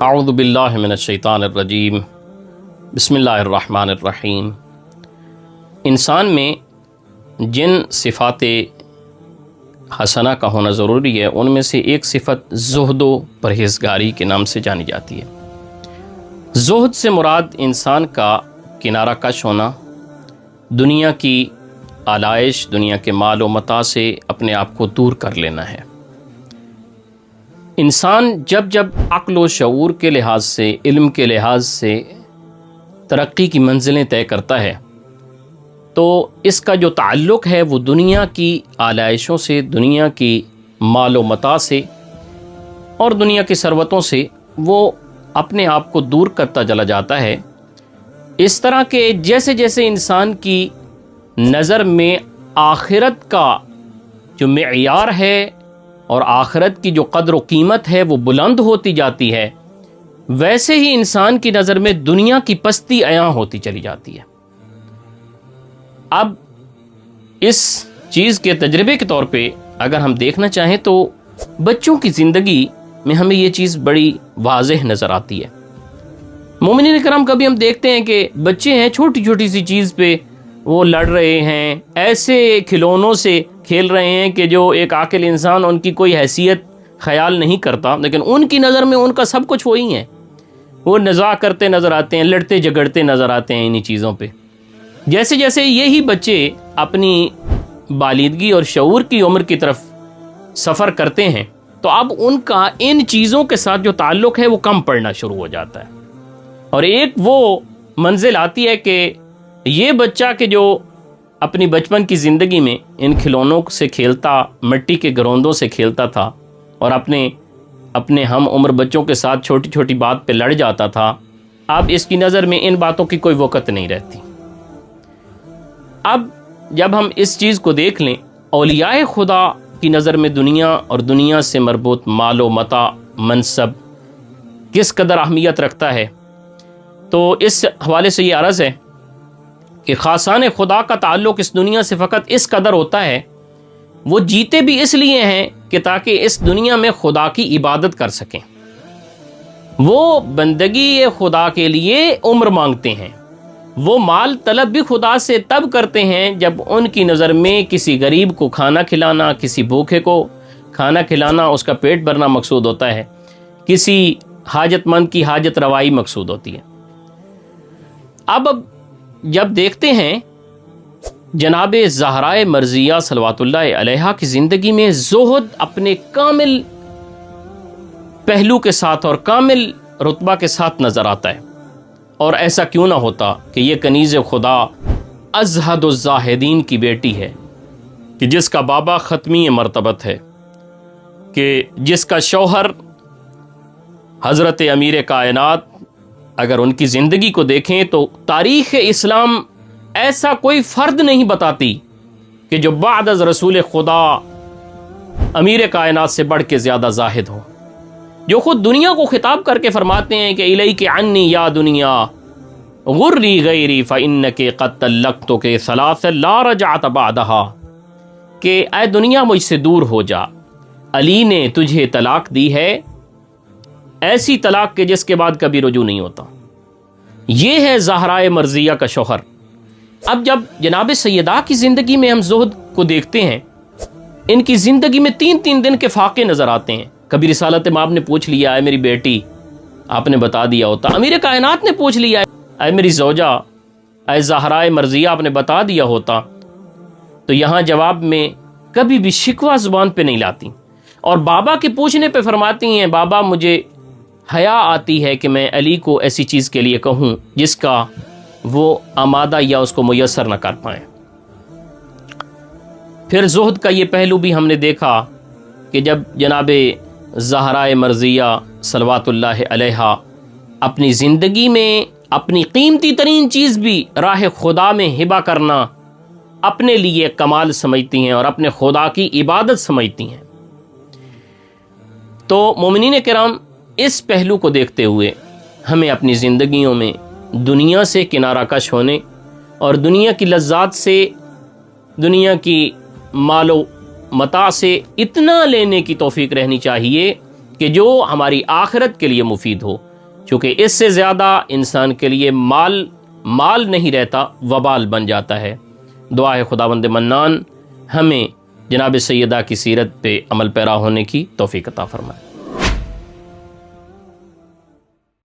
اعوذ باللہ من الشیطان الرجیم بسم اللہ الرحمن الرحیم۔ انسان میں جن صفات حسنہ کا ہونا ضروری ہے ان میں سے ایک صفت زہد و پرہیزگاری کے نام سے جانی جاتی ہے۔ زہد سے مراد انسان کا کنارہ کش ہونا، دنیا کی آلائش، دنیا کے مال و متاع سے اپنے آپ کو دور کر لینا ہے۔ انسان جب عقل و شعور کے لحاظ سے، علم کے لحاظ سے ترقی کی منزلیں طے کرتا ہے تو اس کا جو تعلق ہے وہ دنیا کی آلائشوں سے، دنیا کی مال و متاع سے اور دنیا کی ثروتوں سے وہ اپنے آپ کو دور کرتا چلا جاتا ہے۔ اس طرح کہ جیسے جیسے انسان کی نظر میں آخرت کا جو معیار ہے اور آخرت کی جو قدر و قیمت ہے وہ بلند ہوتی جاتی ہے، ویسے ہی انسان کی نظر میں دنیا کی پستی عیاں ہوتی چلی جاتی ہے۔ اب اس چیز کے تجربے کے طور پہ اگر ہم دیکھنا چاہیں تو بچوں کی زندگی میں ہمیں یہ چیز بڑی واضح نظر آتی ہے۔ مومنین کرام، کبھی ہم دیکھتے ہیں کہ بچے ہیں چھوٹی چھوٹی سی چیز پہ وہ لڑ رہے ہیں، ایسے کھلونوں سے کھیل رہے ہیں کہ جو ایک عاقل انسان ان کی کوئی حیثیت خیال نہیں کرتا، لیکن ان کی نظر میں ان کا سب کچھ وہی ہے۔ وہ نزاع کرتے نظر آتے ہیں، لڑتے جھگڑتے نظر آتے ہیں انہی چیزوں پہ۔ جیسے جیسے یہی بچے اپنی بالغی اور شعور کی عمر کی طرف سفر کرتے ہیں تو اب ان کا ان چیزوں کے ساتھ جو تعلق ہے وہ کم پڑنا شروع ہو جاتا ہے، اور ایک وہ منزل آتی ہے کہ یہ بچہ کہ جو اپنی بچپن کی زندگی میں ان کھلونوں سے کھیلتا، مٹی کے گروندوں سے کھیلتا تھا اور اپنے ہم عمر بچوں کے ساتھ چھوٹی چھوٹی بات پہ لڑ جاتا تھا، اب اس کی نظر میں ان باتوں کی کوئی وقت نہیں رہتی۔ اب جب ہم اس چیز کو دیکھ لیں، اولیاء خدا کی نظر میں دنیا اور دنیا سے مربوط مال و متاع، منصب کس قدر اہمیت رکھتا ہے، تو اس حوالے سے یہ عرض ہے کہ خاصان خدا کا تعلق اس دنیا سے فقط اس قدر ہوتا ہے، وہ جیتے بھی اس لیے ہیں کہ تاکہ اس دنیا میں خدا کی عبادت کر سکیں۔ وہ بندگی خدا کے لیے عمر مانگتے ہیں، وہ مال طلب بھی خدا سے تب کرتے ہیں جب ان کی نظر میں کسی غریب کو کھانا کھلانا، کسی بھوکے کو کھانا کھلانا، اس کا پیٹ بھرنا مقصود ہوتا ہے، کسی حاجت مند کی حاجت روائی مقصود ہوتی ہے۔ اب جب دیکھتے ہیں جناب زہرائے مرضیہ صلوات اللہ علیہا کی زندگی میں زہد اپنے کامل پہلو کے ساتھ اور کامل رتبہ کے ساتھ نظر آتا ہے، اور ایسا کیوں نہ ہوتا کہ یہ کنیز خدا ازہد الزاہدین کی بیٹی ہے، کہ جس کا بابا ختمی مرتبت ہے، کہ جس کا شوہر حضرت امیر کائنات، اگر ان کی زندگی کو دیکھیں تو تاریخ اسلام ایسا کوئی فرد نہیں بتاتی کہ جو بعد از رسول خدا امیر کائنات سے بڑھ کے زیادہ زاہد ہو، جو خود دنیا کو خطاب کر کے فرماتے ہیں کہ الیک عنی یا دنیا غری غیری فانک قد طلقتک ثلاث لا رجعت بعدها، کہ اے دنیا مجھ سے دور ہو جا، علی نے تجھے طلاق دی ہے، ایسی طلاق کے جس کے بعد کبھی رجوع نہیں ہوتا۔ یہ ہے زہرائے مرضیہ کا شوہر۔ اب جب جناب سیدہ کی زندگی میں ہم زہد کو دیکھتے ہیں، ان کی زندگی میں 3 دن کے فاقے نظر آتے ہیں۔ کبھی رسالت مآب نے پوچھ لیا، اے میری بیٹی، آپ نے بتا دیا ہوتا۔ امیر کائنات نے پوچھ لیا، اے میری زوجہ، اے زہرائے مرضیہ، آپ نے بتا دیا ہوتا، تو یہاں جواب میں کبھی بھی شکوہ زبان پہ نہیں لاتی، اور بابا کے پوچھنے پہ فرماتی ہیں، بابا مجھے حیا آتی ہے کہ میں علی کو ایسی چیز کے لیے کہوں جس کا وہ آمادہ یا اس کو میسر نہ کر پائیں۔ پھر زہد کا یہ پہلو بھی ہم نے دیکھا کہ جب جناب زہرائے مرضیہ صلوات اللہ علیہا اپنی زندگی میں اپنی قیمتی ترین چیز بھی راہ خدا میں ہبہ کرنا اپنے لیے کمال سمجھتی ہیں اور اپنے خدا کی عبادت سمجھتی ہیں، تو مومنین کرام اس پہلو کو دیکھتے ہوئے ہمیں اپنی زندگیوں میں دنیا سے کنارہ کش ہونے اور دنیا کی لذات سے، دنیا کی مال و متاع سے اتنا لینے کی توفیق رہنی چاہیے کہ جو ہماری آخرت کے لیے مفید ہو، چونکہ اس سے زیادہ انسان کے لیے مال نہیں رہتا، وبال بن جاتا ہے۔ دعا ہے خداوند منان ہمیں جناب سیدہ کی سیرت پہ عمل پیرا ہونے کی توفیق عطا فرمائے۔